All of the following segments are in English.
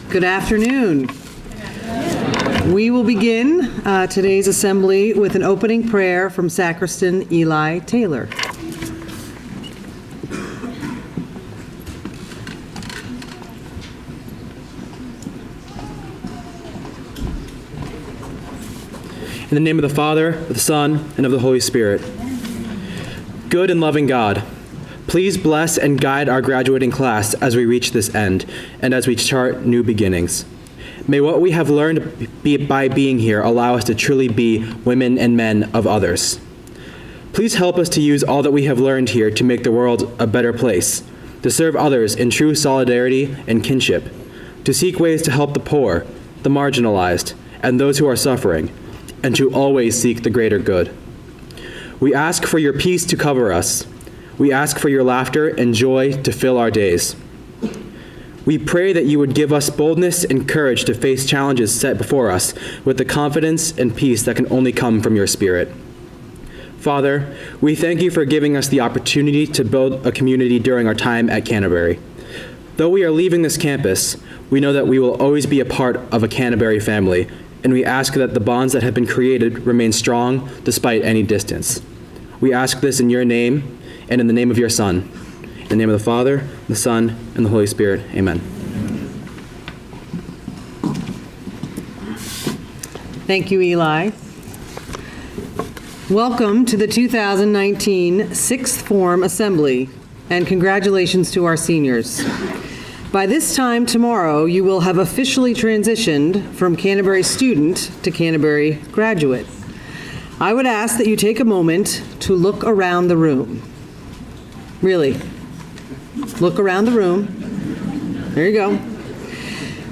Good afternoon. We will begin today's assembly with an opening prayer from Sacristan Eli Taylor. In the name of the Father, of the Son, and of the Holy Spirit. Good and loving God, please bless and guide our graduating class as we reach this end and as we chart new beginnings. May what we have learned by being here allow us to truly be women and men of others. Please help us to use all that we have learned here to make the world a better place, to serve others in true solidarity and kinship, to seek ways to help the poor, the marginalized, and those who are suffering, and to always seek the greater good. We ask for your peace to cover us. We ask for your laughter and joy to fill our days. We pray that you would give us boldness and courage to face challenges set before us with the confidence and peace that can only come from your Spirit. Father, we thank you for giving us the opportunity to build a community during our time at Canterbury. Though we are leaving this campus, we know that we will always be a part of a Canterbury family, and we ask that the bonds that have been created remain strong despite any distance. We ask this in your name and in the name of your Son. In the name of the Father, the Son, and the Holy Spirit. Amen. Thank you, Eli. Welcome to the 2019 Sixth Form Assembly, and congratulations to our seniors. By this time tomorrow, you will have officially transitioned from Canterbury student to Canterbury graduate. I would ask that you take a moment to look around the room. Really, look around the room. There you go.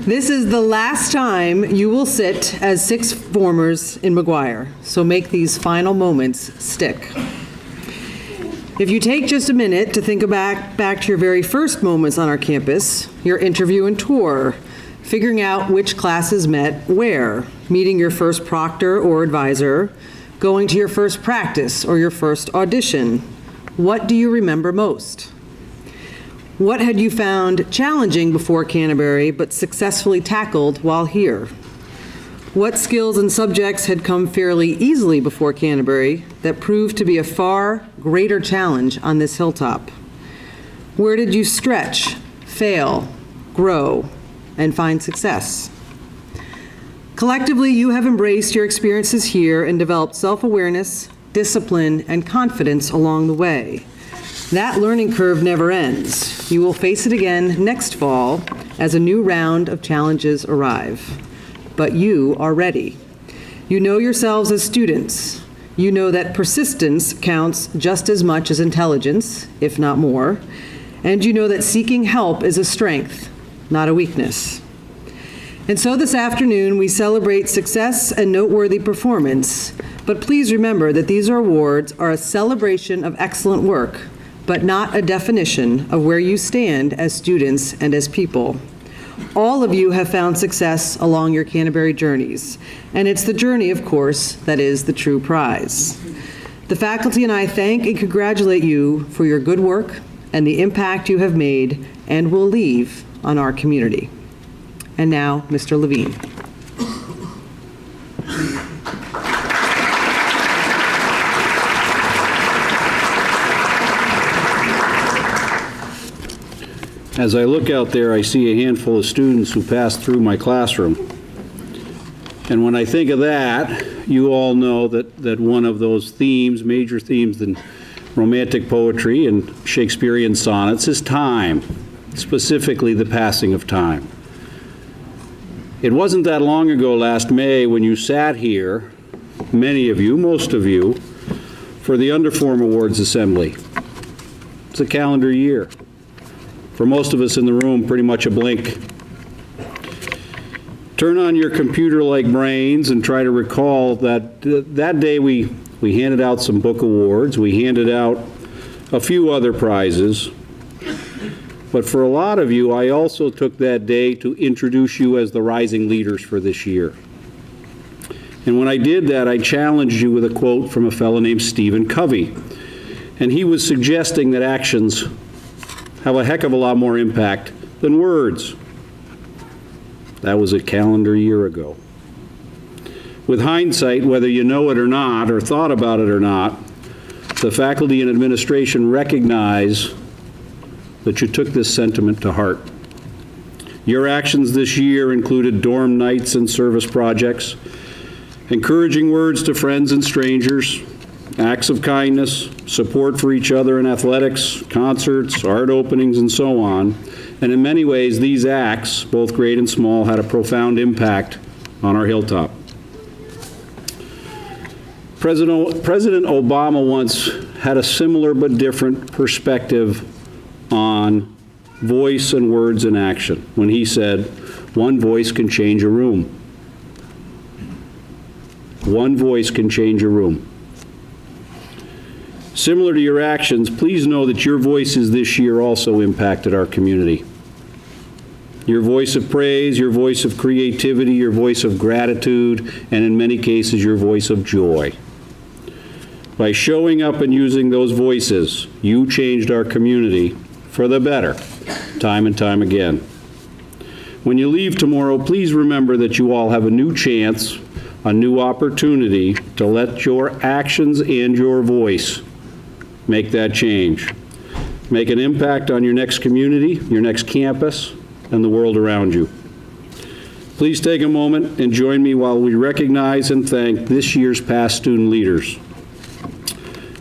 This is the last time you will sit as sixth formers in McGuire, so make these final moments stick. If you take just a minute to think back to your very first moments on our campus, your interview and tour, figuring out which classes met where, meeting your first proctor or advisor, going to your first practice or your first audition, what do you remember most? What had you found challenging before Canterbury but successfully tackled while here? What skills and subjects had come fairly easily before Canterbury that proved to be a far greater challenge on this hilltop? Where did you stretch, fail, grow, and find success? Collectively, you have embraced your experiences here and developed self-awareness, discipline, and confidence along the way. That learning curve never ends. You will face it again next fall as a new round of challenges arrive. But you are ready. You know yourselves as students. You know that persistence counts just as much as intelligence, if not more. And you know that seeking help is a strength, not a weakness. And so this afternoon, we celebrate success and noteworthy performance. But please remember that these awards are a celebration of excellent work, but not a definition of where you stand as students and as people. All of you have found success along your Canterbury journeys, and it's the journey, of course, that is the true prize. The faculty and I thank and congratulate you for your good work and the impact you have made and will leave on our community. And now, Mr. Levine. As I look out there, I see a handful of students who passed through my classroom. And when I think of that, you all know that one of those themes, major themes in Romantic poetry and Shakespearean sonnets, is time, specifically the passing of time. It wasn't that long ago, last May, when you sat here, many of you, most of you, for the Underform Awards Assembly. It's a calendar year. For most of us in the room, pretty much a blink. Turn on your computer-like brains and try to recall that that day we handed out some book awards. We handed out a few other prizes. But for a lot of you, I also took that day to introduce you as the rising leaders for this year. And when I did that, I challenged you with a quote from a fellow named Stephen Covey. And he was suggesting that actions have a heck of a lot more impact than words. That was a calendar year ago. With hindsight, whether you know it or not, or thought about it or not, the faculty and administration recognize that you took this sentiment to heart. Your actions this year included dorm nights and service projects, encouraging words to friends and strangers, acts of kindness, support for each other in athletics, concerts, art openings, and so on. And in many ways, these acts, both great and small, had a profound impact on our hilltop. President Obama once had a similar but different perspective on voice and words in action when he said, "One voice can change a room." One voice can change a room. Similar to your actions, please know that your voices this year also impacted our community. Your voice of praise, your voice of creativity, your voice of gratitude, and in many cases, your voice of joy. By showing up and using those voices, you changed our community for the better, time and time again. When you leave tomorrow, please remember that you all have a new chance, a new opportunity to let your actions and your voice make that change. Make an impact on your next community, your next campus, and the world around you. Please take a moment and join me while we recognize and thank this year's past student leaders.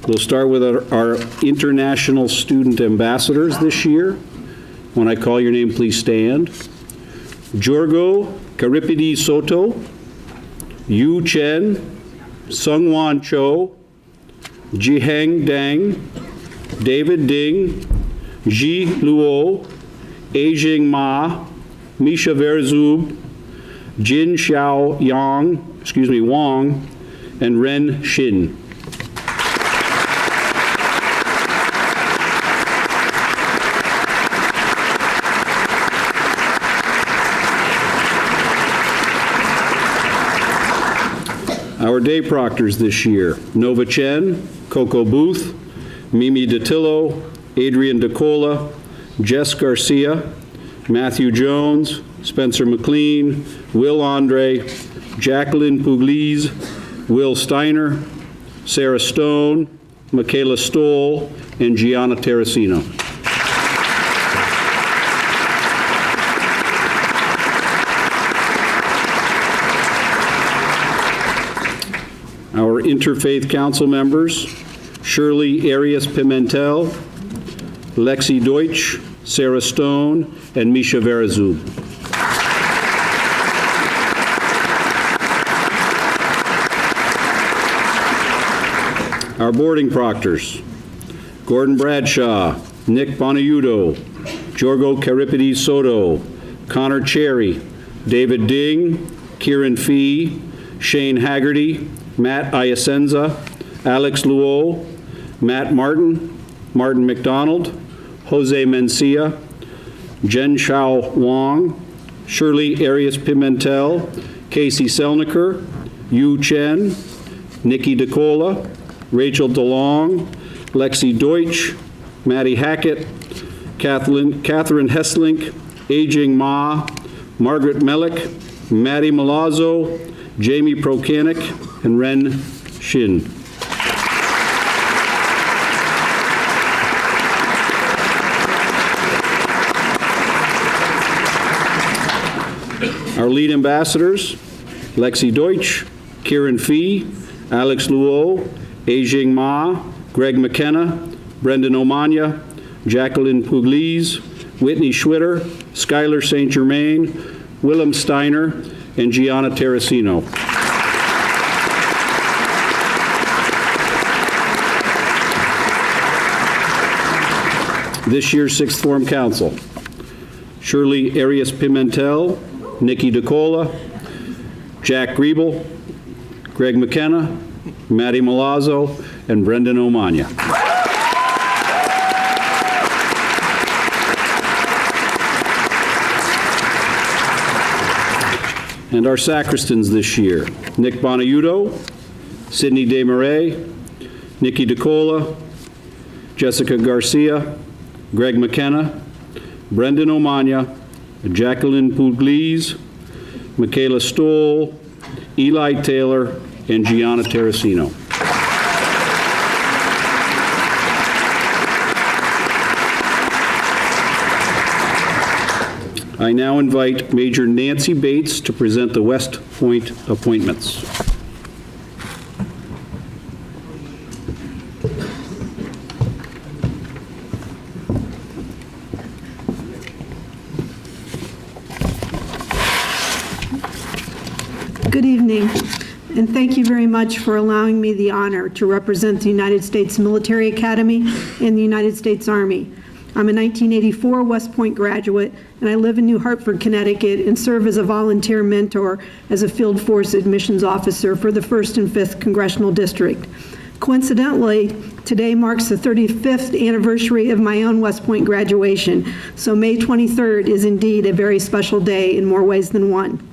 We'll start with our international student ambassadors this year. When I call your name, please stand. Jorgo Karipidi Soto, Yu Chen, Sungwon Cho, Jiheng Dang, David Ding, Ji Luo, Ajing Ma, Misha Verzub, Jin Xiao Wang, and Ren Shin. Our day proctors this year: Nova Chen, Coco Booth, Mimi DeTillo, Adrian DeCola, Jess Garcia, Matthew Jones, Spencer McLean, Will Andre, Jacqueline Pugliese, Will Steiner, Sarah Stone, Michaela Stoll, and Gianna Terracino. Our Interfaith Council members: Shirley Arias Pimentel, Lexi Deutsch, Sarah Stone, and Misha Verazub. Our boarding proctors: Gordon Bradshaw, Nick Bonaiuto, Jorgo Karipidi Soto, Connor Cherry, David Ding, Kieran Fee, Shane Haggerty, Matt Iasenza, Alex Luo, Matt Martin, Martin McDonald, Jose Mencia, Jen Xiao Wang, Shirley Arias Pimentel, Casey Selniker, Yu Chen, Nikki DeCola, Rachel DeLong, Lexi Deutsch, Maddie Hackett, Catherine Hesslink, Ajing Ma, Margaret Melick, Maddie Malazzo, Jamie Prokanik, and Ren Shin. Our lead ambassadors: Lexi Deutsch, Kieran Fee, Alex Luo, Ajing Ma, Greg McKenna, Brendan Omanya, Jacqueline Pugliese, Whitney Schwitter, Skylar St. Germain, Willem Steiner, and Gianna Terracino. This year's Sixth Form Council: Shirley Arias Pimentel, Nikki DeCola, Jack Griebel, Greg McKenna, Maddie Malazzo, and Brendan Omanya. And our sacristans this year: Nick Bonaiuto, Sydney Desmarais, Nikki DeCola, Jessica Garcia, Greg McKenna, Brendan Omanya, Jacqueline Pugliese, Michaela Stoll, Eli Taylor, and Gianna Terracino. I now invite Major Nancy Bates to present the West Point appointments. Good evening, and thank you very much for allowing me the honor to represent the United States Military Academy and the United States Army. I'm a 1984 West Point graduate, and I live in New Hartford, Connecticut, and serve as a volunteer mentor as a Field Force Admissions Officer for the 1st and 5th Congressional District. Coincidentally, today marks the 35th anniversary of my own West Point graduation, so May 23rd is indeed a very special day in more ways than one.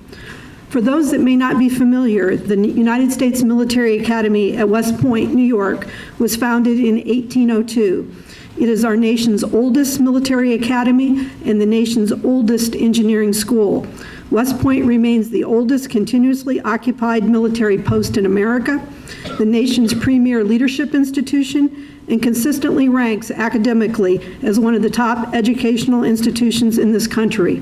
For those that may not be familiar, the United States Military Academy at West Point, New York, was founded in 1802. It is our nation's oldest military academy and the nation's oldest engineering school. West Point remains the oldest continuously occupied military post in America, the nation's premier leadership institution, and consistently ranks academically as one of the top educational institutions in this country.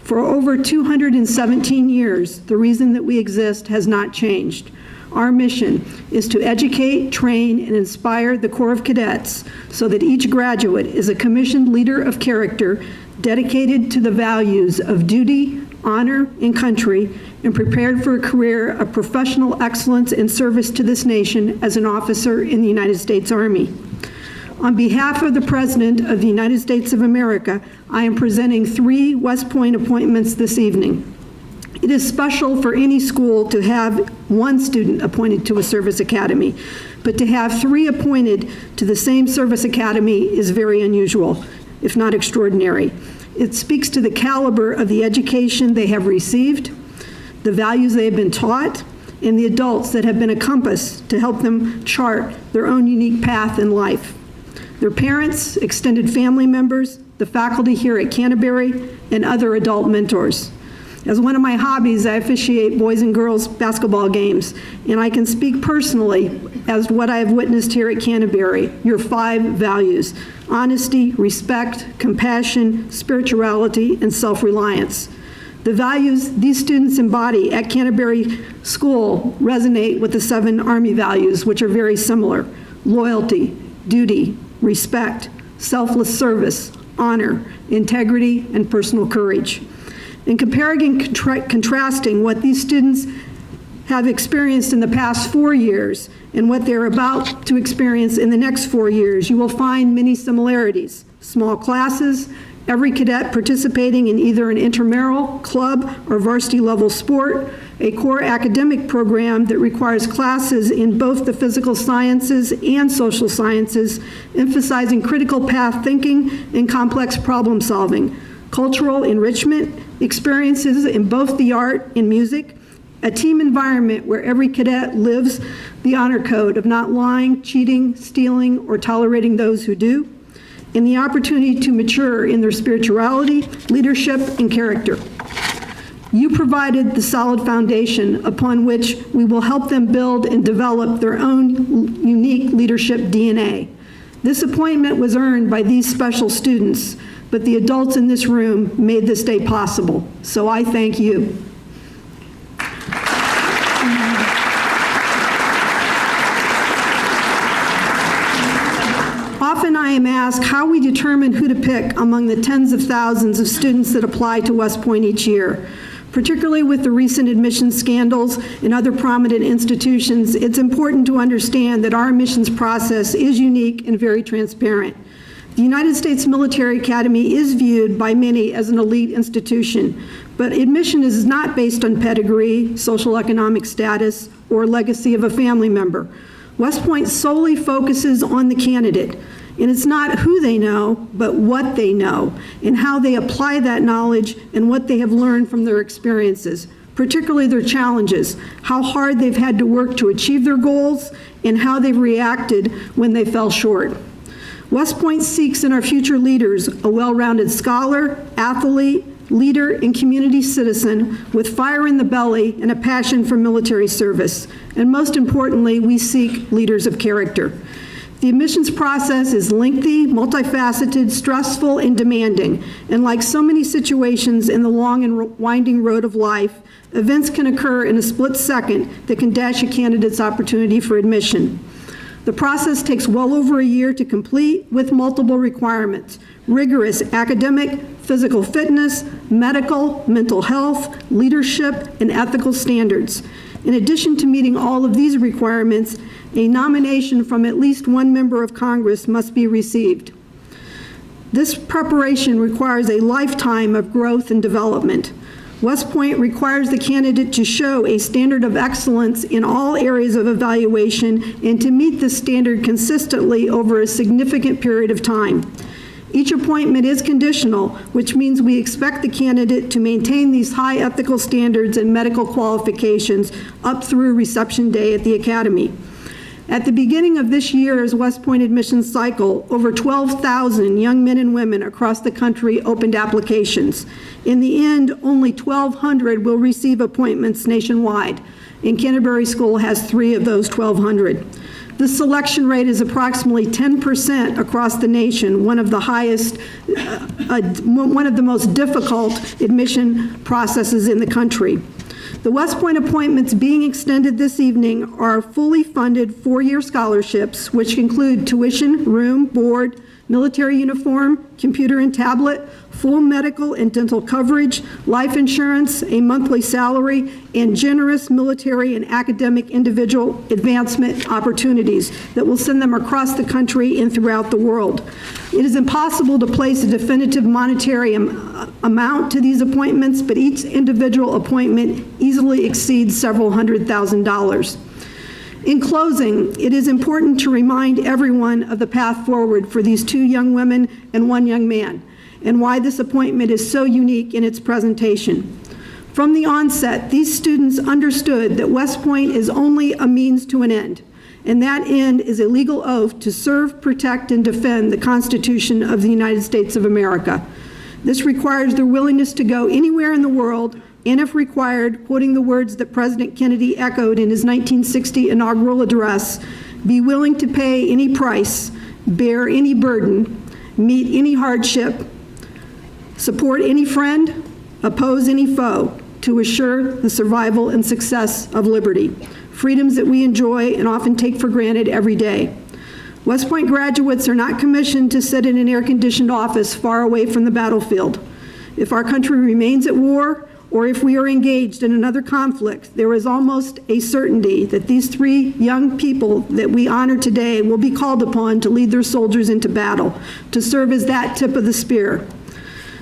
For over 217 years, the reason that we exist has not changed. Our mission is to educate, train, and inspire the Corps of Cadets so that each graduate is a commissioned leader of character dedicated to the values of duty, honor, and country, and prepared for a career of professional excellence and service to this nation as an officer in the United States Army. On behalf of the President of the United States of America, I am presenting 3 West Point appointments this evening. It is special for any school to have 1 student appointed to a service academy, but to have 3 appointed to the same service academy is very unusual, if not extraordinary. It speaks to the caliber of the education they have received, the values they have been taught, and the adults that have been a compass to help them chart their own unique path in life. Their parents, extended family members, the faculty here at Canterbury, and other adult mentors. As one of my hobbies, I officiate boys and girls basketball games, and I can speak personally as what I have witnessed here at Canterbury, your 5 values: honesty, respect, compassion, spirituality, and self-reliance. The values these students embody at Canterbury School resonate with the 7 Army values, which are very similar: loyalty, duty, respect, selfless service, honor, integrity, and personal courage. In comparing and contrasting what these students have experienced in the past 4 years and what they're about to experience in the next 4 years, you will find many similarities. Small classes, every cadet participating in either an intramural, club, or varsity level sport, a core academic program that requires classes in both the physical sciences and social sciences, emphasizing critical path thinking and complex problem solving, cultural enrichment, experiences in both the art and music, a team environment where every cadet lives the honor code of not lying, cheating, stealing, or tolerating those who do, and the opportunity to mature in their spirituality, leadership, and character. You provided the solid foundation upon which we will help them build and develop their own unique leadership DNA. This appointment was earned by these special students, but the adults in this room made this day possible. So I thank you. Often I am asked how we determine who to pick among the tens of thousands of students that apply to West Point each year. Particularly with the recent admissions scandals in other prominent institutions, it's important to understand that our admissions process is unique and very transparent. The United States Military Academy is viewed by many as an elite institution, but admission is not based on pedigree, social economic status, or legacy of a family member. West Point solely focuses on the candidate, and it's not who they know, but what they know, and how they apply that knowledge and what they have learned from their experiences, particularly their challenges, how hard they've had to work to achieve their goals, and how they've reacted when they fell short. West Point seeks in our future leaders a well-rounded scholar, athlete, leader, and community citizen with fire in the belly and a passion for military service. And most importantly, we seek leaders of character. The admissions process is lengthy, multifaceted, stressful, and demanding. And like so many situations in the long and winding road of life, events can occur in a split second that can dash a candidate's opportunity for admission. The process takes well over a year to complete with multiple requirements: rigorous academic, physical fitness, medical, mental health, leadership, and ethical standards. In addition to meeting all of these requirements, a nomination from at least one member of Congress must be received. This preparation requires a lifetime of growth and development. West Point requires the candidate to show a standard of excellence in all areas of evaluation and to meet this standard consistently over a significant period of time. Each appointment is conditional, which means we expect the candidate to maintain these high ethical standards and medical qualifications up through reception day at the Academy. At the beginning of this year's West Point admissions cycle, over 12,000 young men and women across the country opened applications. In the end, only 1,200 will receive appointments nationwide, and Canterbury School has 3 of those 1,200. The selection rate is approximately 10% across the nation, one of the highest, one of the most difficult admission processes in the country. The West Point appointments being extended this evening are fully funded 4-year scholarships, which include tuition, room, board, military uniform, computer and tablet, full medical and dental coverage, life insurance, a monthly salary, and generous military and academic individual advancement opportunities that will send them across the country and throughout the world. It is impossible to place a definitive monetary amount to these appointments, but each individual appointment easily exceeds several $100,000. In closing, it is important to remind everyone of the path forward for these 2 young women and 1 young man, and why this appointment is so unique in its presentation. From the onset, these students understood that West Point is only a means to an end, and that end is a legal oath to serve, protect, and defend the Constitution of the United States of America. This requires their willingness to go anywhere in the world, and if required, quoting the words that President Kennedy echoed in his 1960 inaugural address, be willing to pay any price, bear any burden, meet any hardship, support any friend, oppose any foe, to assure the survival and success of liberty, freedoms that we enjoy and often take for granted every day. West Point graduates are not commissioned to sit in an air-conditioned office far away from the battlefield. If our country remains at war, or if we are engaged in another conflict, there is almost a certainty that these 3 young people that we honor today will be called upon to lead their soldiers into battle, to serve as that tip of the spear.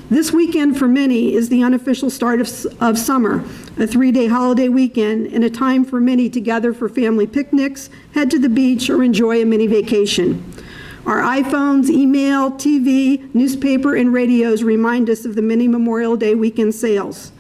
This weekend for many is the unofficial start of summer, a 3-day holiday weekend and a time for many to gather for family picnics, head to the beach, or enjoy a mini vacation. Our iPhones, email, TV, newspaper, and radios remind us of the many Memorial Day weekend sales.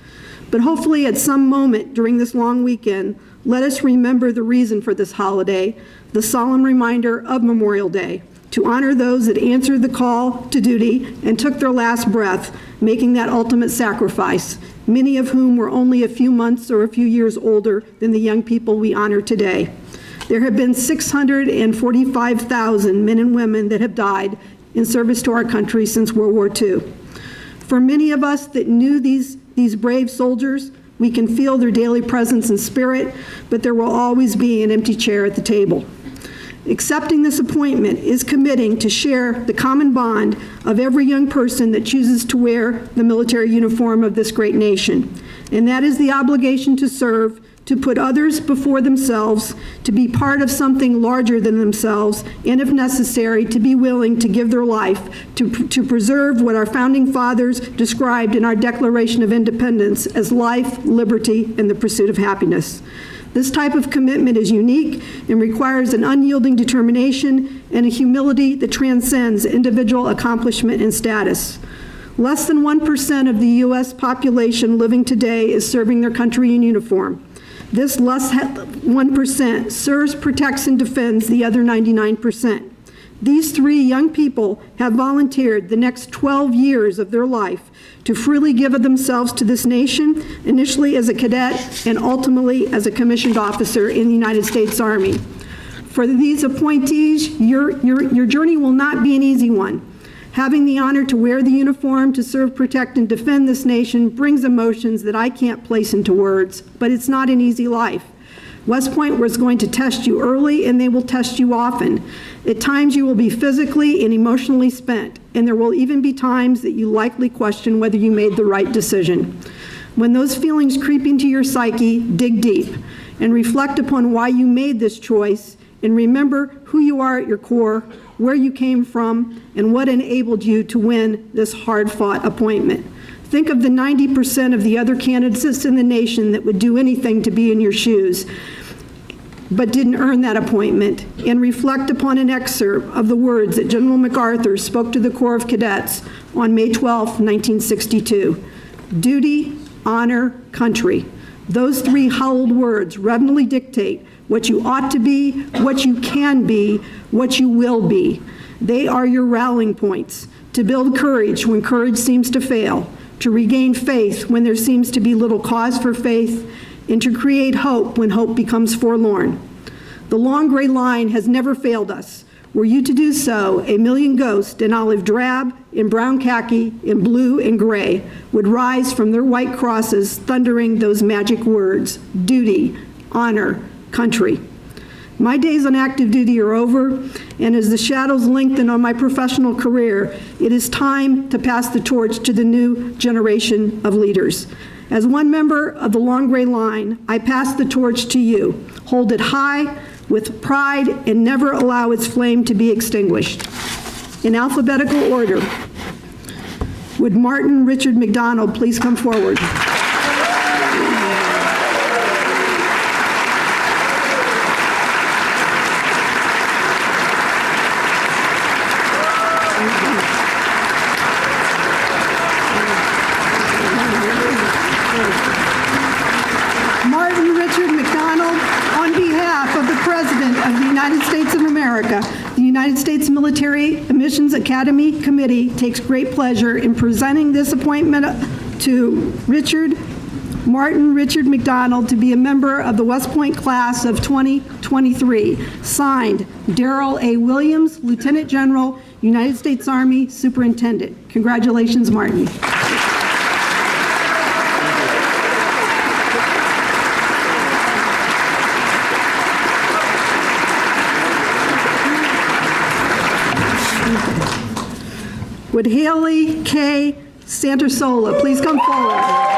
But hopefully at some moment during this long weekend, let us remember the reason for this holiday, the solemn reminder of Memorial Day, to honor those that answered the call to duty and took their last breath, making that ultimate sacrifice, many of whom were only a few months or a few years older than the young people we honor today. There have been 645,000 men and women that have died in service to our country since World War II. For many of us that knew these brave soldiers, we can feel their daily presence and spirit, but there will always be an empty chair at the table. Accepting this appointment is committing to share the common bond of every young person that chooses to wear the military uniform of this great nation, and that is the obligation to serve, to put others before themselves, to be part of something larger than themselves, and if necessary, to be willing to give their life to preserve what our founding fathers described in our Declaration of Independence as life, liberty, and the pursuit of happiness. This type of commitment is unique and requires an unyielding determination and a humility that transcends individual accomplishment and status. Less than 1% of the U.S. population living today is serving their country in uniform. This less 1% serves, protects, and defends the other 99%. These 3 young people have volunteered the next 12 years of their life to freely give of themselves to this nation, initially as a cadet and ultimately as a commissioned officer in the United States Army. For these appointees, your journey will not be an easy one. Having the honor to wear the uniform to serve, protect, and defend this nation brings emotions that I can't place into words, but it's not an easy life. West Point was going to test you early, and they will test you often. At times you will be physically and emotionally spent, and there will even be times that you likely question whether you made the right decision. When those feelings creep into your psyche, dig deep and reflect upon why you made this choice, and remember who you are at your core, where you came from, and what enabled you to win this hard-fought appointment. Think of the 90% of the other candidates in the nation that would do anything to be in your shoes, but didn't earn that appointment, and reflect upon an excerpt of the words that General MacArthur spoke to the Corps of Cadets on May 12, 1962. Duty, honor, country. Those 3 hallowed words reverently dictate what you ought to be, what you can be, what you will be. They are your rallying points to build courage when courage seems to fail, to regain faith when there seems to be little cause for faith, and to create hope when hope becomes forlorn. The long gray line has never failed us. Were you to do so, a million ghosts in olive drab, in brown khaki, in blue and gray would rise from their white crosses, thundering those magic words: duty, honor, country. My days on active duty are over, and as the shadows lengthen on my professional career, it is time to pass the torch to the new generation of leaders. As one member of the Long Gray Line, I pass the torch to you. Hold it high with pride and never allow its flame to be extinguished. In alphabetical order, would Martin Richard McDonald please come forward? Martin Richard McDonald, on behalf of the President of the United States of America, the United States Military Admissions Academy Committee takes great pleasure in presenting this appointment to Martin Richard McDonald to be a member of the West Point class of 2023. Signed, Darrell A. Williams, Lieutenant General, United States Army Superintendent. Congratulations, Martin. Would Haley K. Santersola please come forward?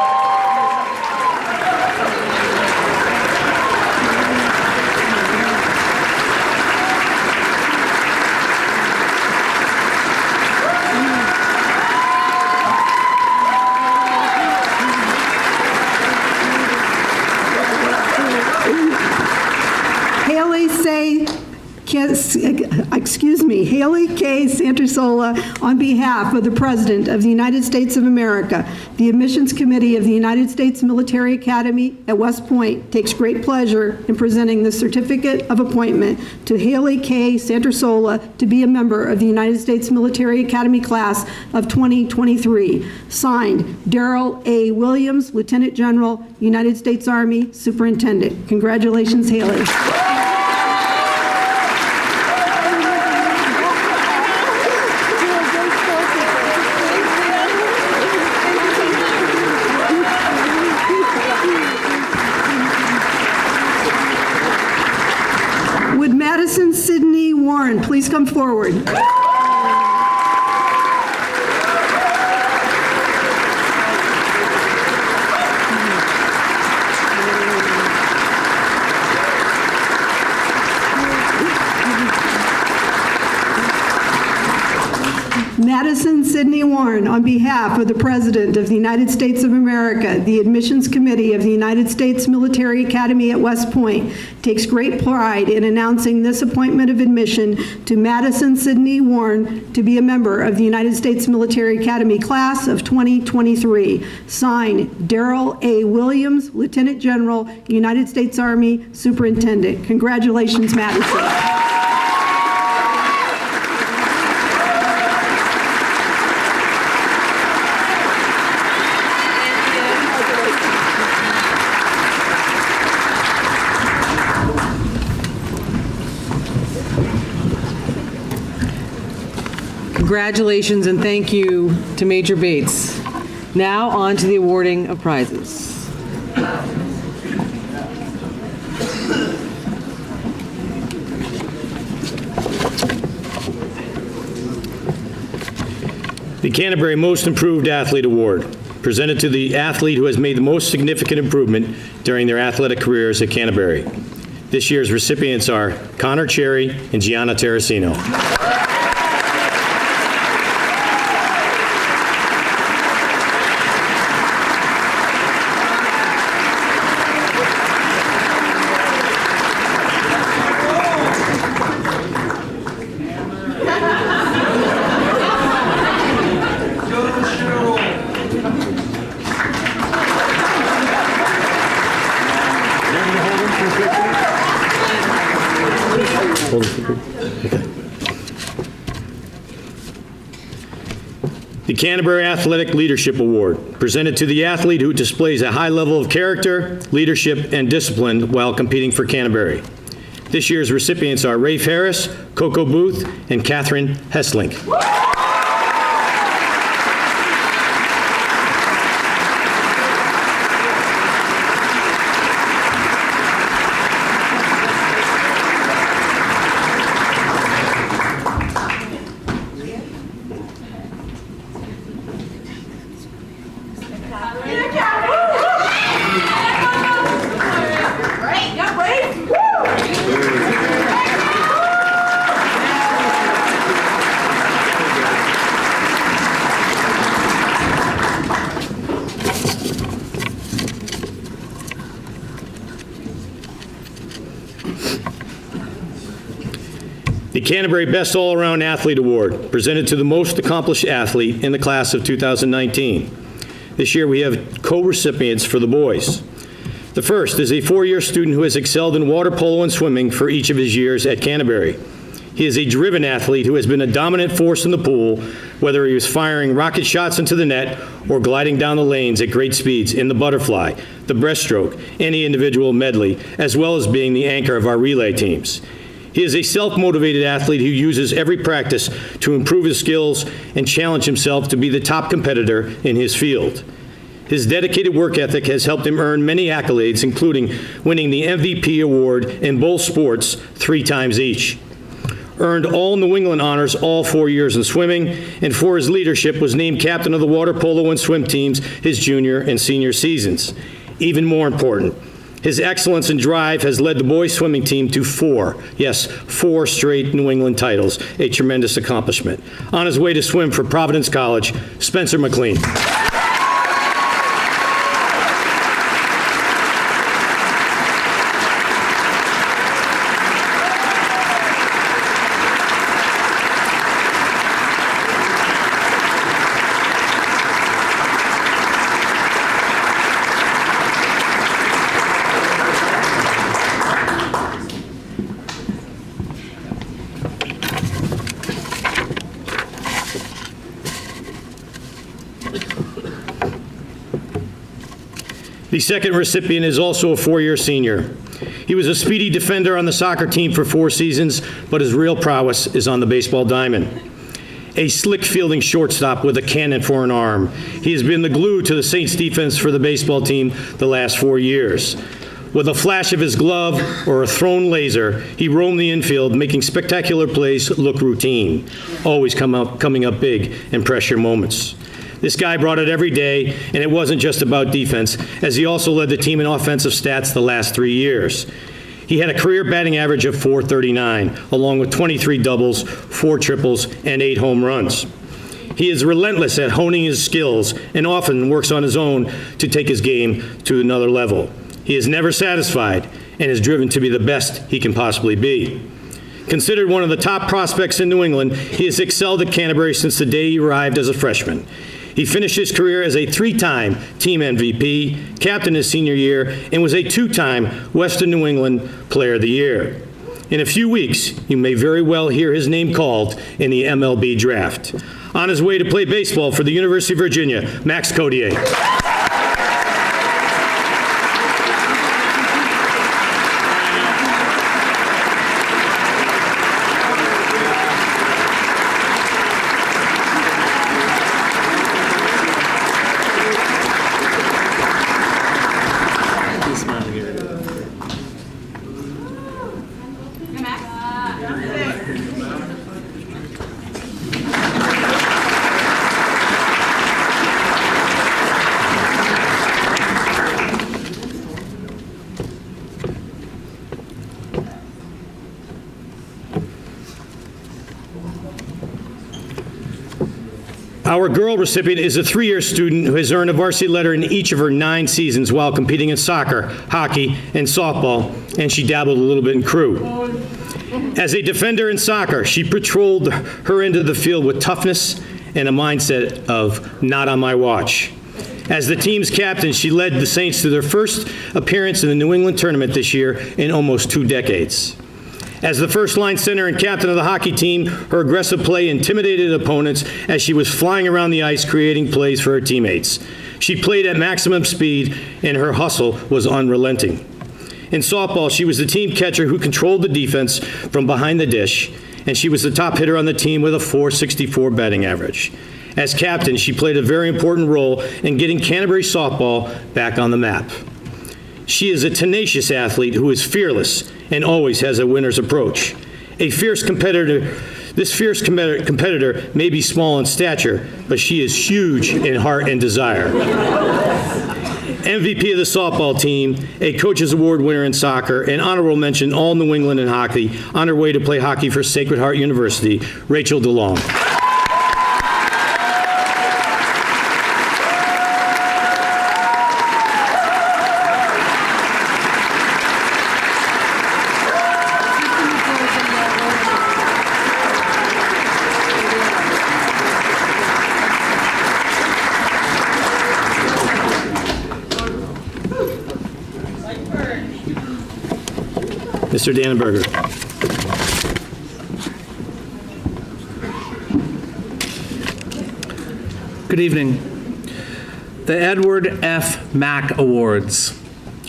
Haley K. Santersola, on behalf of the President of the United States of America, the Admissions Committee of the United States Military Academy at West Point takes great pleasure in presenting the Certificate of Appointment to Haley K. Santersola to be a member of the United States Military Academy class of 2023. Signed, Darrell A. Williams, Lieutenant General, United States Army Superintendent. Congratulations, Haley. Madison Sydney Warren, please come forward. Madison Sydney Warren, on behalf of the President of the United States of America, the Admissions Committee of the United States Military Academy at West Point, takes great pride in announcing this appointment of admission to Madison Sydney Warren to be a member of the United States Military Academy class of 2023. Signed, Darrell A. Williams, Lieutenant General, United States Army Superintendent. Congratulations, Madison. Congratulations and thank you to Major Bates. Now on to the awarding of prizes. The Canterbury Most Improved Athlete Award, presented to the athlete who has made the most significant improvement during their athletic careers at Canterbury. This year's recipients are Connor Cherry and Gianna Terracino. The Canterbury Athletic Leadership Award, presented to the athlete who displays a high level of character, leadership, and discipline while competing for Canterbury. This year's recipients are Rafe Harris, Coco Booth, and Catherine Hesslink. The Canterbury Best All-Around Athlete Award, presented to the most accomplished athlete in the class of 2019. This year we have co-recipients for the boys. The first is a four-year student who has excelled in water polo and swimming for each of his years at Canterbury. He is a driven athlete who has been a dominant force in the pool, whether he was firing rocket shots into the net or gliding down the lanes at great speeds in the butterfly, the breaststroke, any individual medley, as well as being the anchor of our relay teams. He is a self-motivated athlete who uses every practice to improve his skills and challenge himself to be the top competitor in his field. His dedicated work ethic has helped him earn many accolades, including winning the MVP award in both sports 3 times each. Earned all New England honors all 4 years in swimming, and for his leadership was named captain of the water polo and swim teams his junior and senior seasons. Even more important, his excellence and drive has led the boys swimming team to 4 straight New England titles, a tremendous accomplishment. On his way to swim for Providence College, Spencer McLean. The second recipient is also a 4-year senior. He was a speedy defender on the soccer team for 4 seasons, but his real prowess is on the baseball diamond. A slick fielding shortstop with a cannon for an arm, he has been the glue to the Saints defense for the baseball team the last 4 years. With a flash of his glove or a thrown laser, he roamed the infield, making spectacular plays look routine, always coming up big in pressure moments. This guy brought it every day, and it wasn't just about defense, as he also led the team in offensive stats the last 3 years. He had a career batting average of .439, along with 23 doubles, 4 triples, and 8 home runs. He is relentless at honing his skills and often works on his own to take his game to another level. He is never satisfied and is driven to be the best he can possibly be. Considered one of the top prospects in New England, he has excelled at Canterbury since the day he arrived as a freshman. He finished his career as a 3-time team MVP, captain his senior year, and was a 2-time Western New England Player of the Year. In a few weeks, you may very well hear his name called in the MLB draft. On his way to play baseball for the University of Virginia, Max Codier. Our girl recipient is a 3-year student who has earned a varsity letter in each of her 9 seasons while competing in soccer, hockey, and softball, and she dabbled a little bit in crew. As a defender in soccer, she patrolled her end of the field with toughness and a mindset of not on my watch. As the team's captain, she led the Saints to their first appearance in the New England tournament this year in almost 2 decades. As the first-line center and captain of the hockey team, her aggressive play intimidated opponents as she was flying around the ice creating plays for her teammates. She played at maximum speed, and her hustle was unrelenting. In softball, she was the team catcher who controlled the defense from behind the dish, and she was the top hitter on the team with a .464 batting average. As captain, she played a very important role in getting Canterbury softball back on the map. She is a tenacious athlete who is fearless and always has a winner's approach. This fierce competitor may be small in stature, but she is huge in heart and desire. MVP of the softball team, a Coach's Award winner in soccer, and honorable mention all New England in hockey, on her way to play hockey for Sacred Heart University, Rachel DeLong. Mr. Dannenberger. Good evening. The Edward F. Mack Awards,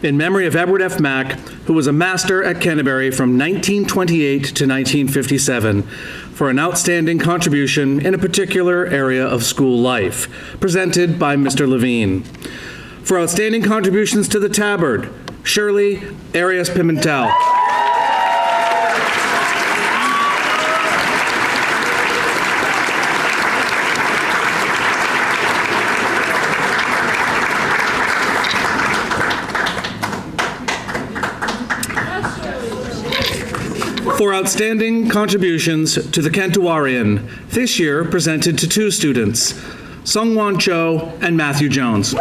in memory of Edward F. Mack, who was a master at Canterbury from 1928 to 1957, for an outstanding contribution in a particular area of school life, presented by Mr. Levine. For outstanding contributions to the Tabard, Shirley Arias Pimentel. For outstanding contributions to the Kentuarian, this year presented to 2 students, Sungwon Cho and Matthew Jones.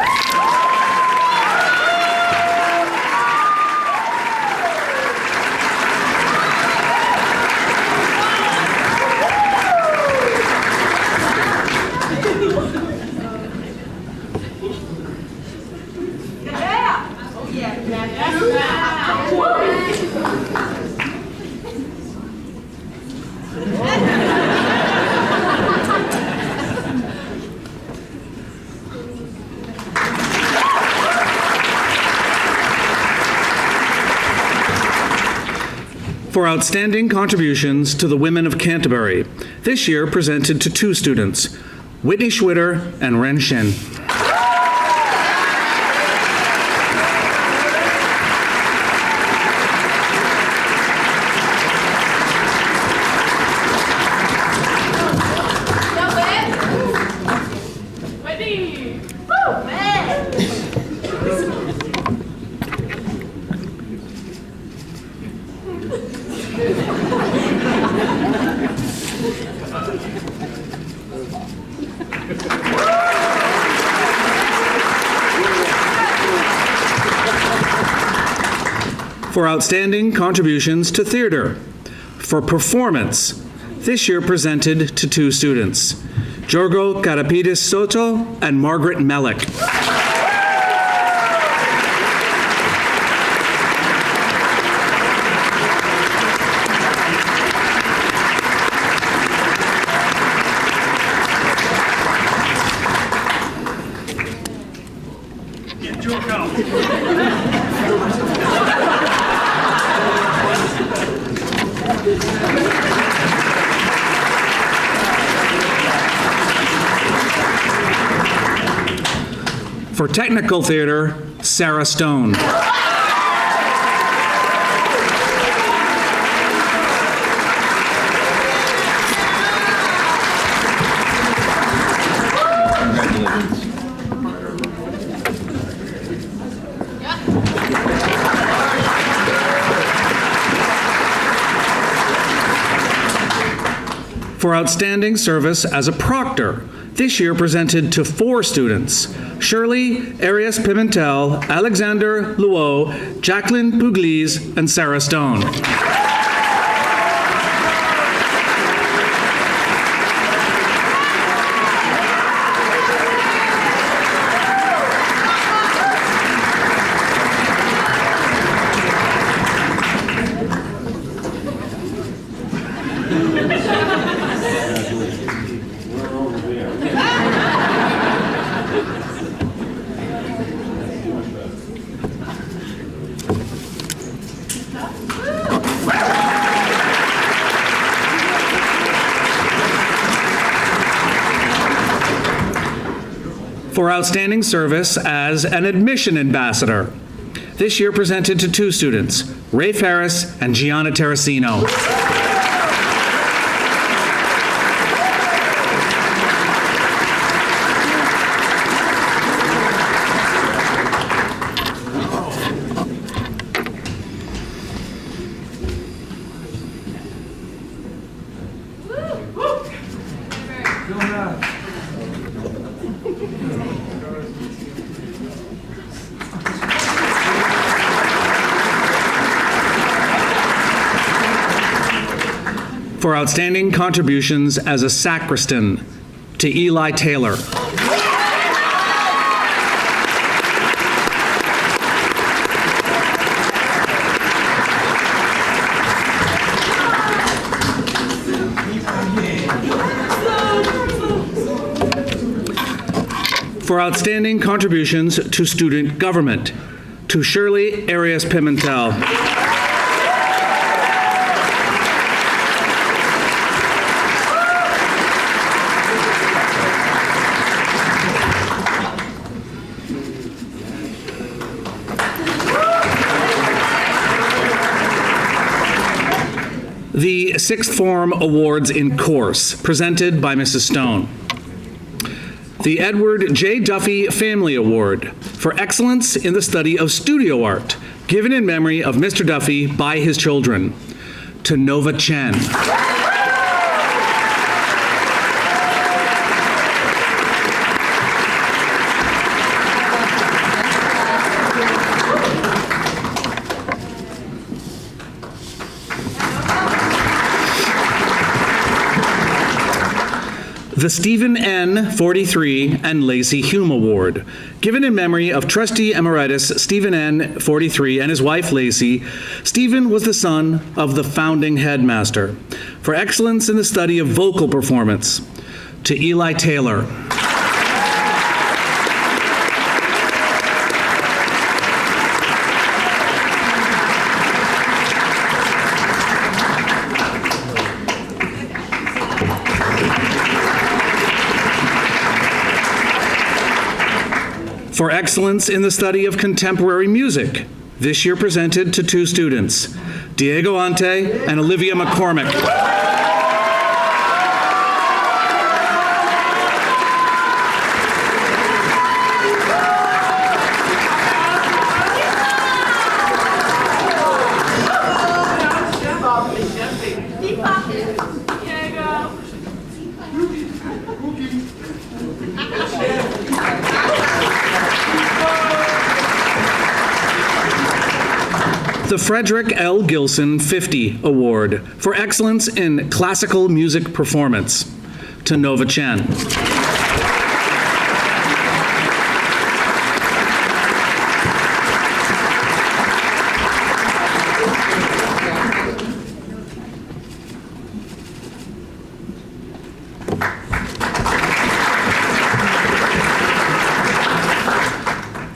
For outstanding contributions to the women of Canterbury, this year presented to 2 students, Whitney Schwitter and Ren Shin. For outstanding contributions to theater. For performance, this year presented to 2 students, Jorgo Karapidis Soto and Margaret Melick. For technical theater, Sarah Stone. For outstanding service as a proctor, this year presented to 4 students: Shirley Arias Pimentel, Alexander Luo, Jacqueline Pugliese, and Sarah Stone. For outstanding service as an admission ambassador, this year presented to 2 students, Rafe Harris and Gianna Terracino. For outstanding contributions as a sacristan, to Eli Taylor. For outstanding contributions to student government, to Shirley Arias Pimentel. The Sixth Form Awards in Course, presented by Mrs. Stone. The Edward J. Duffy Family Award for excellence in the study of studio art, given in memory of Mr. Duffy by his children, to Nova Chen. The Stephen N. 43 and Lacey Hume Award, given in memory of Trustee Emeritus Stephen N. 43 and his wife Lacey. Stephen was the son of the founding headmaster, for excellence in the study of vocal performance, to Eli Taylor. For excellence in the study of contemporary music, this year presented to 2 students, Diego Ante and Olivia McCormick. The Frederick L. Gilson 50 Award for excellence in classical music performance, to Nova Chen.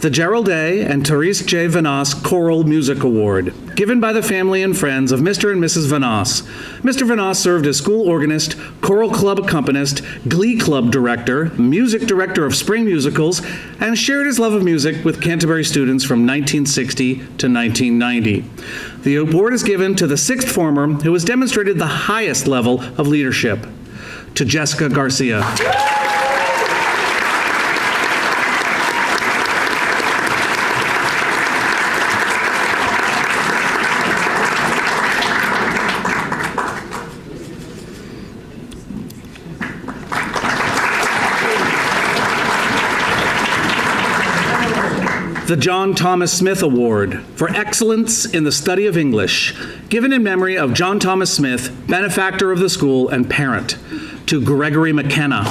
The Gerald A. and Therese J. Vanasse Choral Music Award, given by the family and friends of Mr. and Mrs. Vanasse. Mr. Vanasse served as school organist, choral club accompanist, glee club director, music director of spring musicals, and shared his love of music with Canterbury students from 1960 to 1990. The award is given to the 6th former who has demonstrated the highest level of leadership, to Jessica Garcia. The John Thomas Smith Award for excellence in the study of English, given in memory of John Thomas Smith, benefactor of the school and parent, to Gregory McKenna.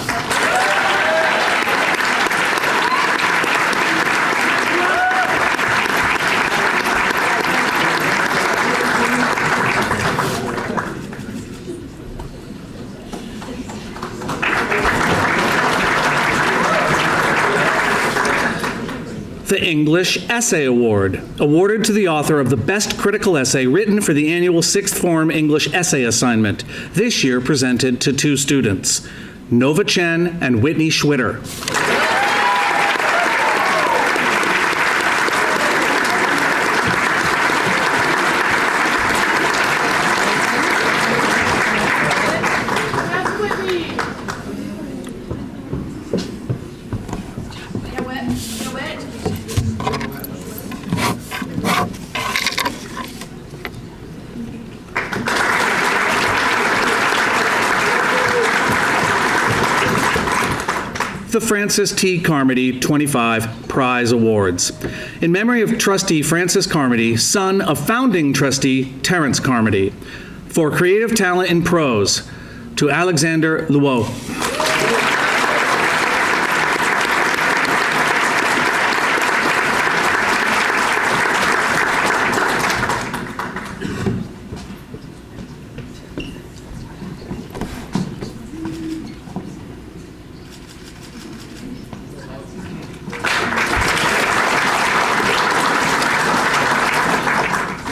The English Essay Award, awarded to the author of the best critical essay written for the annual sixth form English essay assignment, this year presented to two students, Nova Chen and Whitney Schwitter. The Francis T. Carmody 25 Prize Awards. In memory of Trustee Francis Carmody, son of founding trustee Terrence Carmody. For creative talent in prose, to Alexander Luo.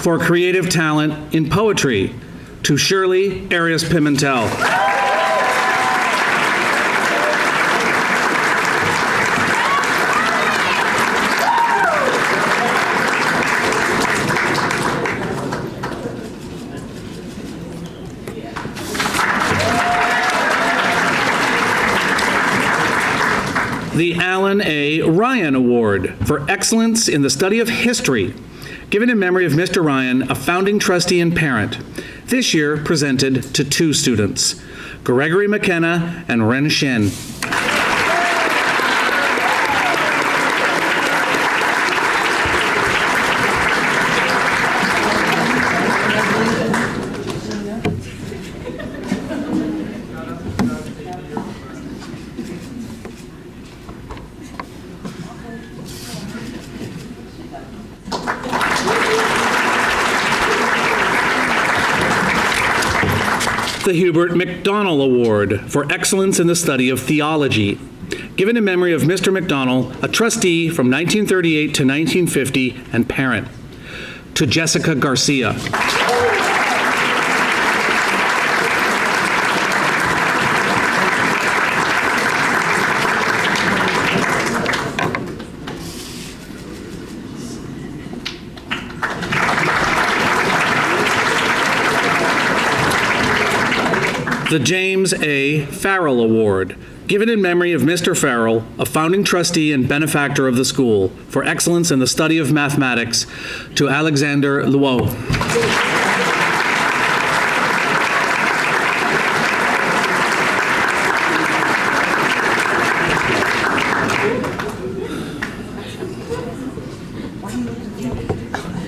For creative talent in poetry, to Shirley Arias Pimentel. The Alan A. Ryan Award for excellence in the study of history, given in memory of Mr. Ryan, a founding trustee and parent. This year presented to two students, Gregory McKenna and Ren Shen. The Hubert McDonnell Award for excellence in the study of theology, given in memory of Mr. McDonnell, a trustee from 1938 to 1950 and parent, to Jessica Garcia. The James A. Farrell Award, given in memory of Mr. Farrell, a founding trustee and benefactor of the school, for excellence in the study of mathematics, to Alexander Luo.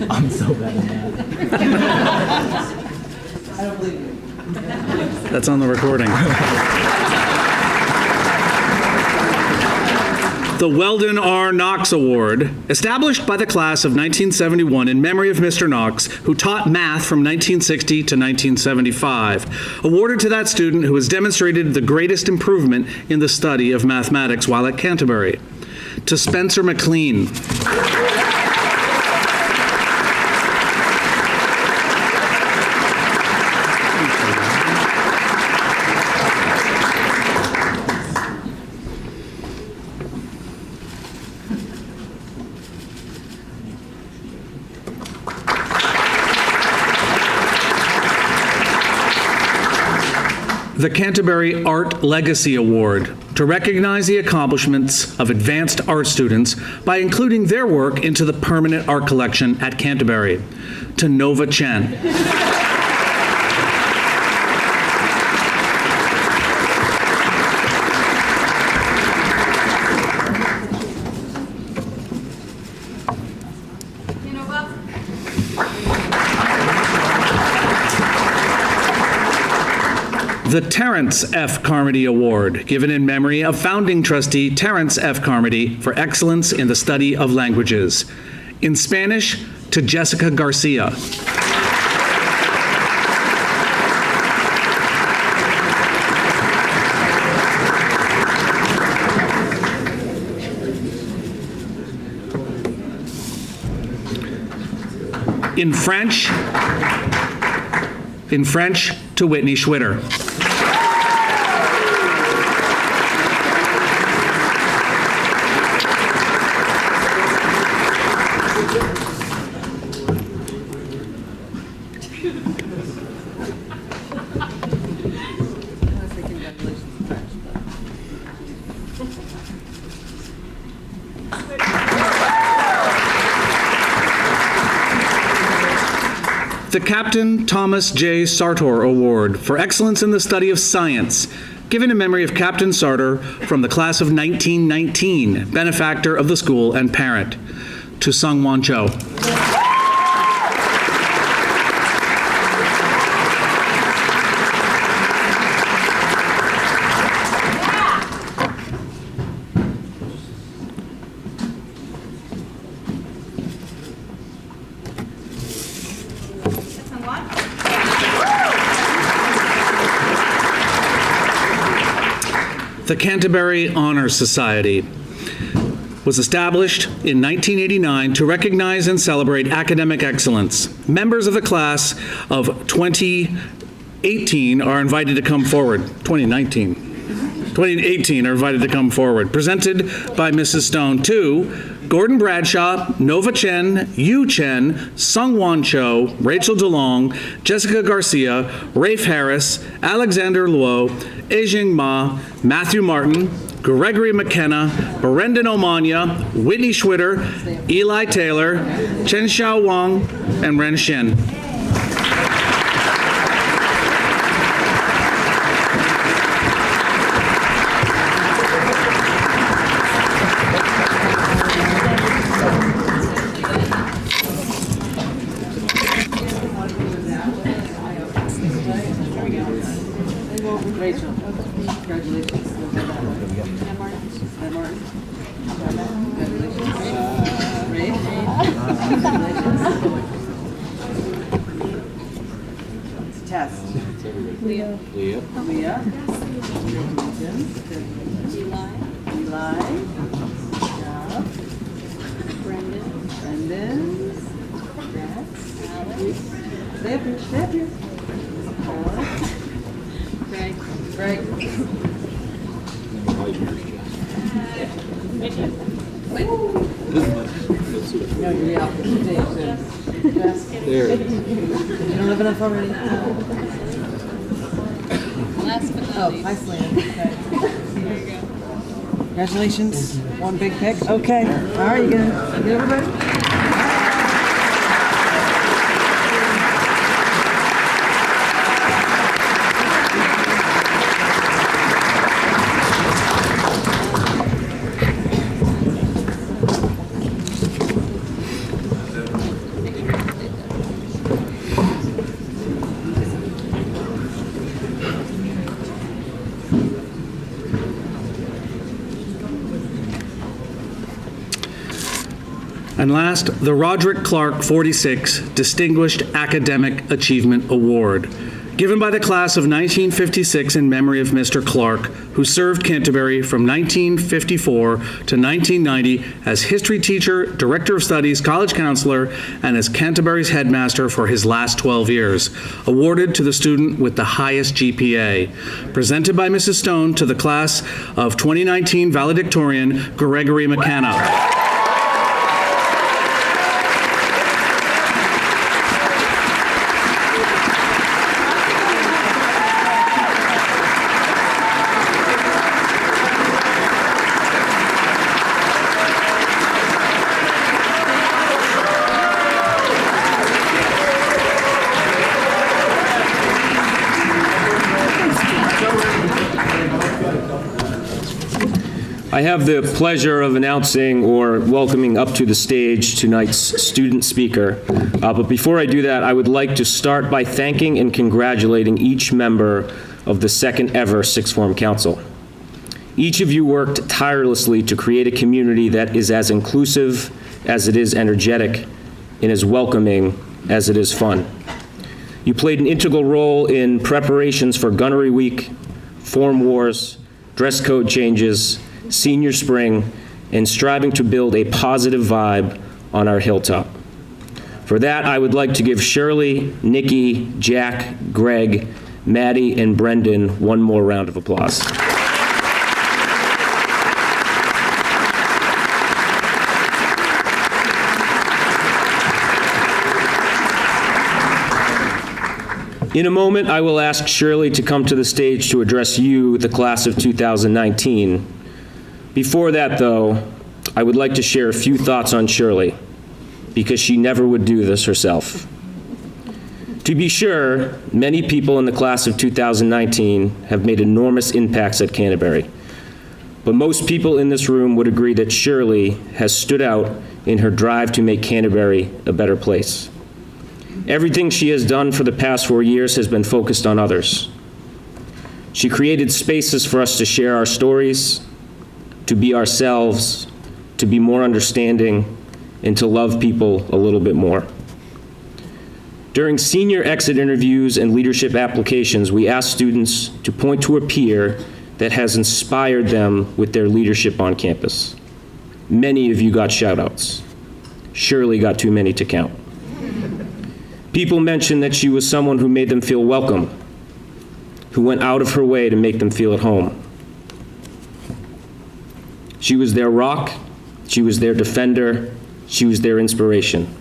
I'm so bad at that. I don't believe you. That's on the recording. The Weldon R. Knox Award, established by the class of 1971 in memory of Mr. Knox, who taught math from 1960 to 1975, awarded to that student who has demonstrated the greatest improvement in the study of mathematics while at Canterbury. To Spencer McLean. The Canterbury Art Legacy Award, to recognize the accomplishments of advanced art students by including their work into the permanent art collection at Canterbury, to Nova Chen. The Terrence F. Carmody Award, given in memory of founding trustee Terrence F. Carmody for excellence in the study of languages. In Spanish, to Jessica Garcia. In French, to Whitney Schwitter. The Captain Thomas J. Sartor Award for excellence in the study of science, given in memory of Captain Sartor from the class of 1919, benefactor of the school and parent. To Sung Won Cho. The Canterbury Honor Society was established in 1989 to recognize and celebrate academic excellence. Members of the class of 2018 are invited to come forward. 2018 are invited to come forward. Presented by Mrs. Stone to Gordon Bradshaw, Nova Chen, Yu Chen, Sung Won Cho, Rachel DeLong, Jessica Garcia, Rafe Harris, Alexander Luo, Ejing Ma, Matthew Martin, Gregory McKenna, Brendan Omanya, Whitney Schwitter, Eli Taylor, Chen Xiao Wang, and Ren Shen. Rachel, congratulations. Test. Leah. Eli. Yeah. Brendan. Alex. Stay up here. Greg. No, you're out for today, so. There. You don't have enough already? Last but not least. Nice land. Okay. There you go. Congratulations. One big pick. Okay. All right, you gonna get everybody? And last, the Roderick Clark 46 Distinguished Academic Achievement Award, given by the class of 1956 in memory of Mr. Clark, who served Canterbury from 1954 to 1990 as history teacher, director of studies, college counselor, and as Canterbury's headmaster for his last 12 years, awarded to the student with the highest GPA. Presented by Mrs. Stone to the class of 2019 valedictorian Gregory McKenna. I have the pleasure of announcing or welcoming up to the stage tonight's student speaker. But before I do that, I would like to start by thanking and congratulating each member of the second ever Sixth Form Council. Each of you worked tirelessly to create a community that is as inclusive as it is energetic and as welcoming as it is fun. You played an integral role in preparations for Gunnery Week, Form Wars, dress code changes, Senior Spring, and striving to build a positive vibe on our hilltop. For that, I would like to give Shirley, Nikki, Jack, Greg, Maddie, and Brendan one more round of applause. In a moment, I will ask Shirley to come to the stage to address you, the class of 2019. Before that, though, I would like to share a few thoughts on Shirley, because she never would do this herself. To be sure, many people in the class of 2019 have made enormous impacts at Canterbury, but most people in this room would agree that Shirley has stood out in her drive to make Canterbury a better place. Everything she has done for the past 4 years has been focused on others. She created spaces for us to share our stories, to be ourselves, to be more understanding, and to love people a little bit more. During senior exit interviews and leadership applications, we asked students to point to a peer that has inspired them with their leadership on campus. Many of you got shout-outs. Shirley got too many to count. People mentioned that she was someone who made them feel welcome, who went out of her way to make them feel at home. She was their rock, she was their defender, she was their inspiration.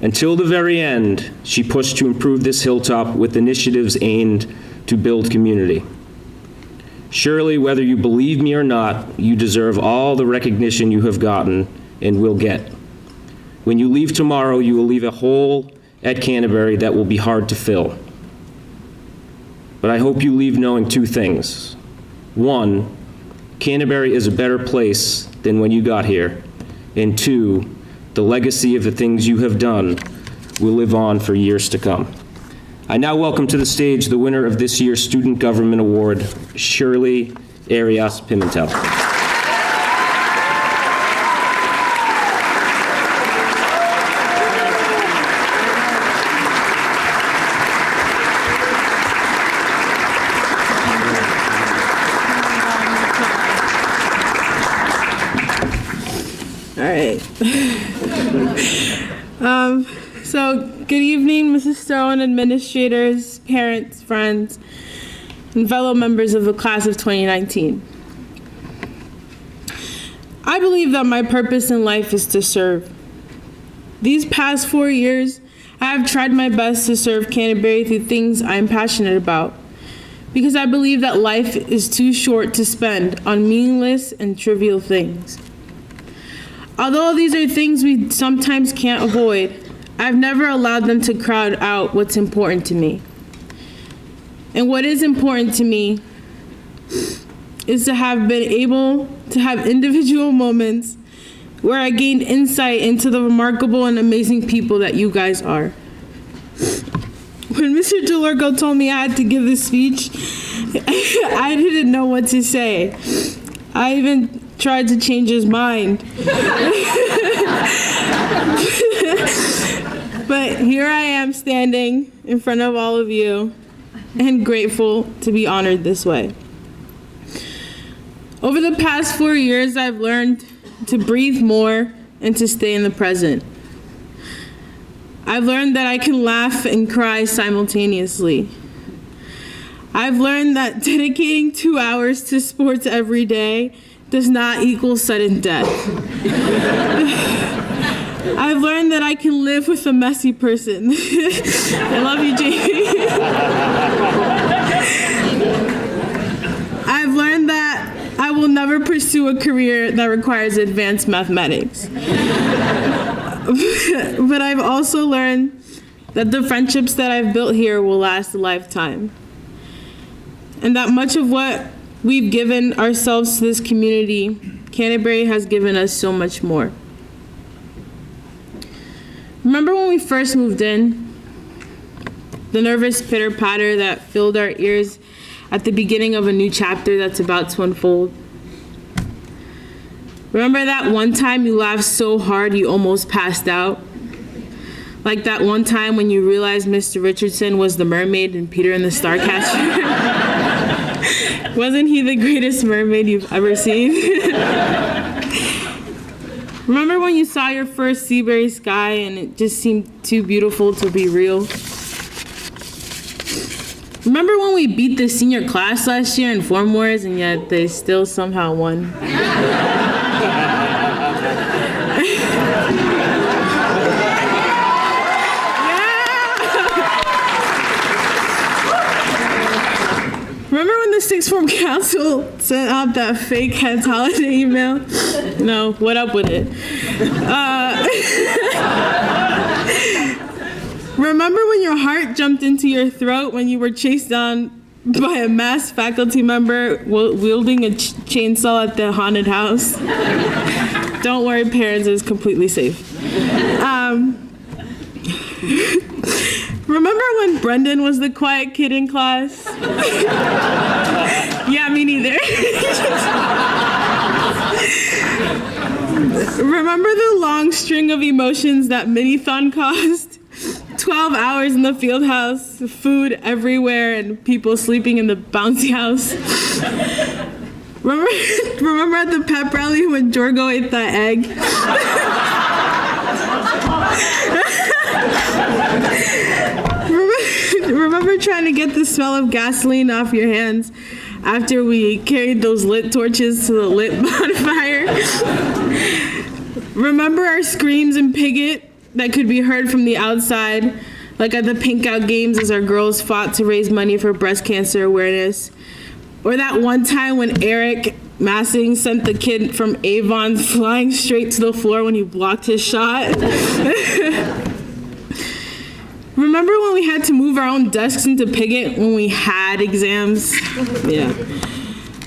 Until the very end, she pushed to improve this hilltop with initiatives aimed to build community. Shirley, whether you believe me or not, you deserve all the recognition you have gotten and will get. When you leave tomorrow, you will leave a hole at Canterbury that will be hard to fill. But I hope you leave knowing two things. One, Canterbury is a better place than when you got here. And two, the legacy of the things you have done will live on for years to come. I now welcome to the stage the winner of this year's Student Government Award, Shirley Arias Pimentel. All right. So good evening, Mrs. Stone, administrators, parents, friends, and fellow members of the class of 2019. I believe that my purpose in life is to serve. These past 4 years, I have tried my best to serve Canterbury through things I'm passionate about, because I believe that life is too short to spend on meaningless and trivial things. Although these are things we sometimes can't avoid, I've never allowed them to crowd out what's important to me. And what is important to me is to have been able to have individual moments where I gained insight into the remarkable and amazing people that you guys are. When Mr. DeLurgo told me I had to give this speech, I didn't know what to say. I even tried to change his mind. But here I am standing in front of all of you and grateful to be honored this way. Over the past 4 years, I've learned to breathe more and to stay in the present. I've learned that I can laugh and cry simultaneously. I've learned that dedicating 2 hours to sports every day does not equal sudden death. I've learned that I can live with a messy person. I love you, Jamie. I've learned that I will never pursue a career that requires advanced mathematics. But I've also learned that the friendships that I've built here will last a lifetime. And that much of what we've given ourselves to this community, Canterbury has given us so much more. Remember when we first moved in? The nervous pitter-patter that filled our ears at the beginning of a new chapter that's about to unfold. Remember that one time you laughed so hard you almost passed out? Like that one time when you realized Mr. Richardson was the mermaid in Peter and the Starcatcher? Wasn't he the greatest mermaid you've ever seen? Remember when you saw your first Seabury sky and it just seemed too beautiful to be real? Remember when we beat the senior class last year in Form Wars and yet they still somehow won? Remember when the Sixth Form Council sent out that fake Heads Holiday email? No, what up with it? Remember when your heart jumped into your throat when you were chased down by a masked faculty member wielding a chainsaw at the haunted house? Don't worry, parents, it's completely safe. Remember when Brendan was the quiet kid in class? Yeah, me neither. Remember the long string of emotions that mini-thon caused? 12 hours in the field house, food everywhere, and people sleeping in the bouncy house. Remember at the pep rally when Jorgo ate that egg? Remember trying to get the smell of gasoline off your hands after we carried those lit torches to the lit bonfire? Remember our screams in Piggott that could be heard from the outside, like at the Pink Out Games as our girls fought to raise money for breast cancer awareness? Or that one time when Eric Massing sent the kid from Avon flying straight to the floor when he blocked his shot? Remember when we had to move our own desks into Piggott when we had exams? Yeah.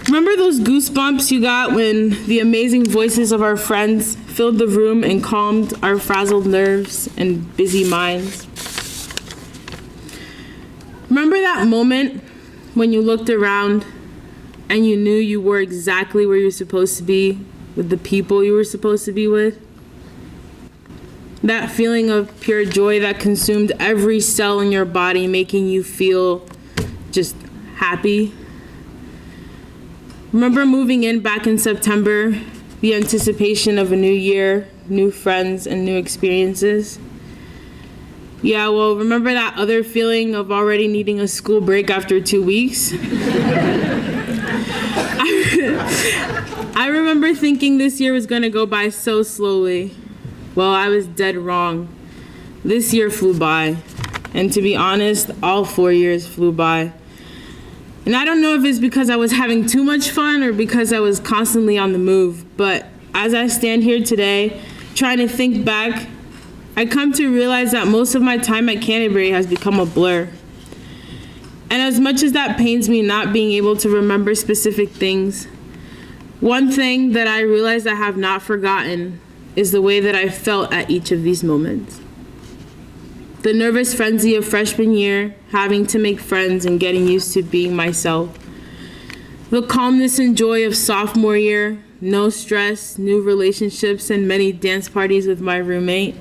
Remember those goosebumps you got when the amazing voices of our friends filled the room and calmed our frazzled nerves and busy minds? Remember that moment when you looked around and you knew you were exactly where you're supposed to be with the people you were supposed to be with? That feeling of pure joy that consumed every cell in your body, making you feel just happy. Remember moving in back in September, the anticipation of a new year, new friends, and new experiences? Yeah, well, remember that other feeling of already needing a school break after 2 weeks? I remember thinking this year was gonna go by so slowly. Well, I was dead wrong. This year flew by. And to be honest, all 4 years flew by. And I don't know if it's because I was having too much fun or because I was constantly on the move, but as I stand here today, trying to think back, I come to realize that most of my time at Canterbury has become a blur. And as much as that pains me not being able to remember specific things, one thing that I realize I have not forgotten is the way that I felt at each of these moments. The nervous frenzy of freshman year, having to make friends and getting used to being myself. The calmness and joy of sophomore year, no stress, new relationships, and many dance parties with my roommate.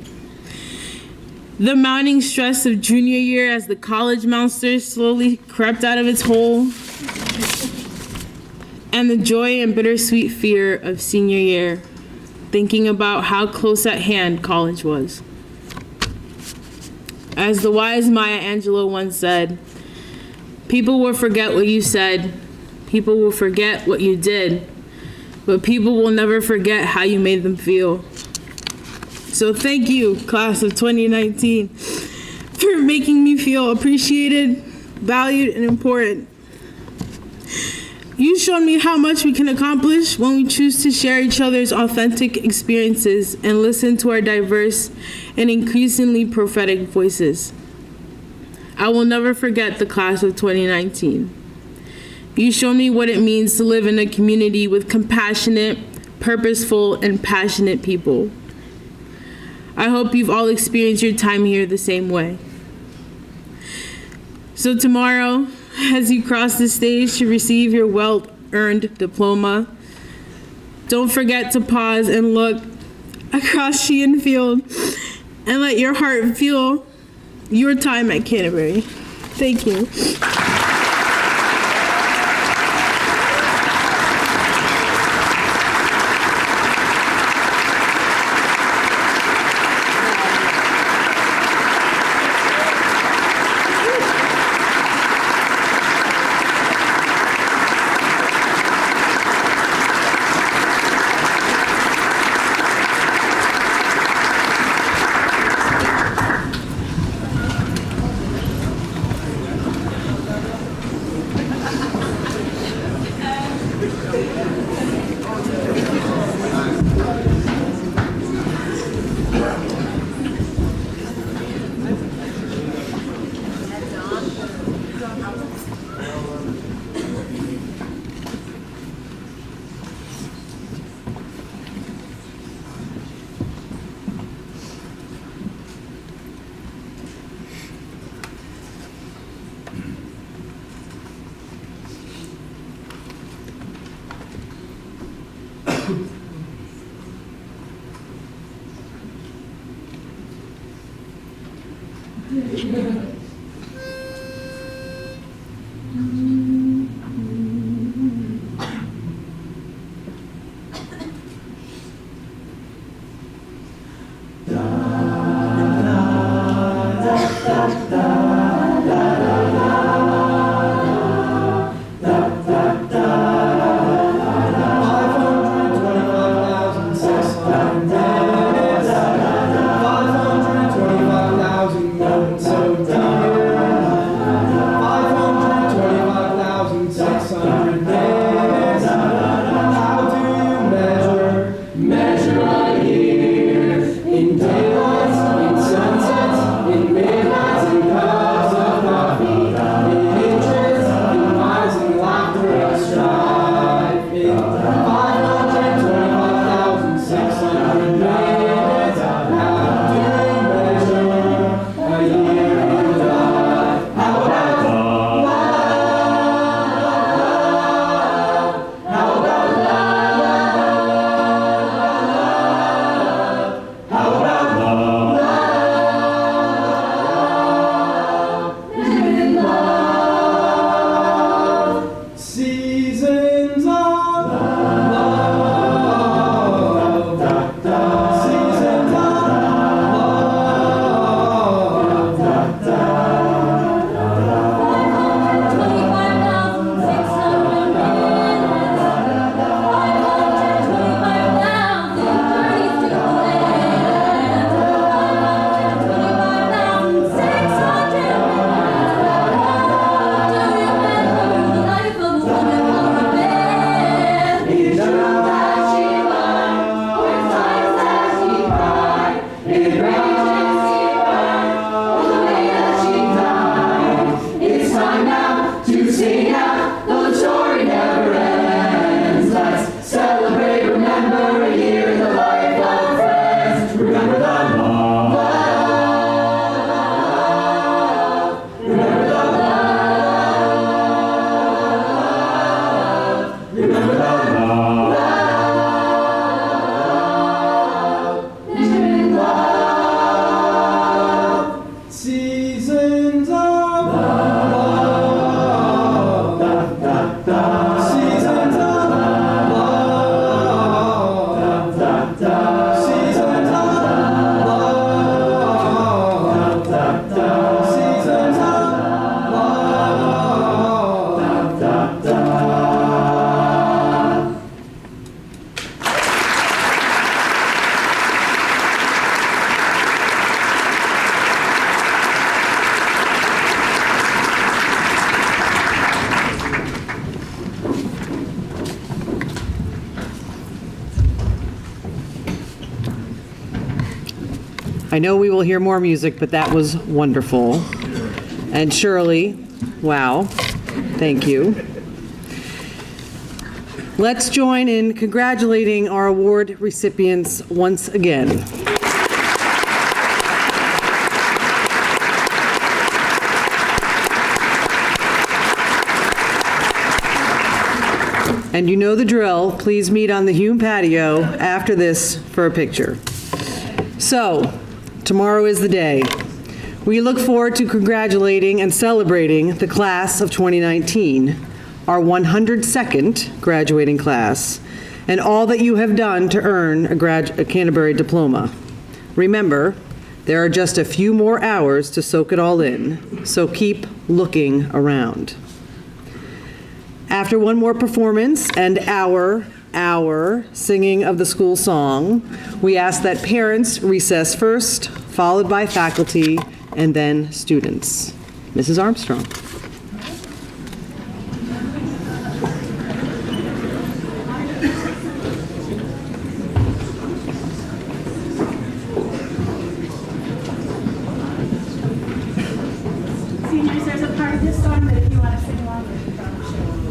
The mounting stress of junior year as the college monster slowly crept out of its hole. And the joy and bittersweet fear of senior year, thinking about how close at hand college was. As the wise Maya Angelou once said, people will forget what you said, people will forget what you did, but people will never forget how you made them feel. So thank you, class of 2019, for making me feel appreciated, valued, and important. You showed me how much we can accomplish when we choose to share each other's authentic experiences and listen to our diverse and increasingly prophetic voices. I will never forget the class of 2019. You showed me what it means to live in a community with compassionate, purposeful, and passionate people. I hope you've all experienced your time here the same way. So tomorrow, as you cross the stage to receive your well-earned diploma. Don't forget to pause and look across Sheehan Field and let your heart feel your time at Canterbury. Thank you. I know we will hear more music, but that was wonderful. And Shirley, wow, thank you. Let's join in congratulating our award recipients once again. And you know the drill. Please meet on the Hume patio after this for a picture. So, tomorrow is the day. We look forward to congratulating and celebrating the class of 2019, our 102nd graduating class, and all that you have done to earn a Canterbury diploma. Remember, there are just a few more hours to soak it all in, so keep looking around. After one more performance and our singing of the school song, we ask that parents recess first, followed by faculty, and then students. Mrs. Armstrong. Seniors, there's a part of this song that if you want to sing along with, you probably should.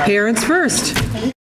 Parents first.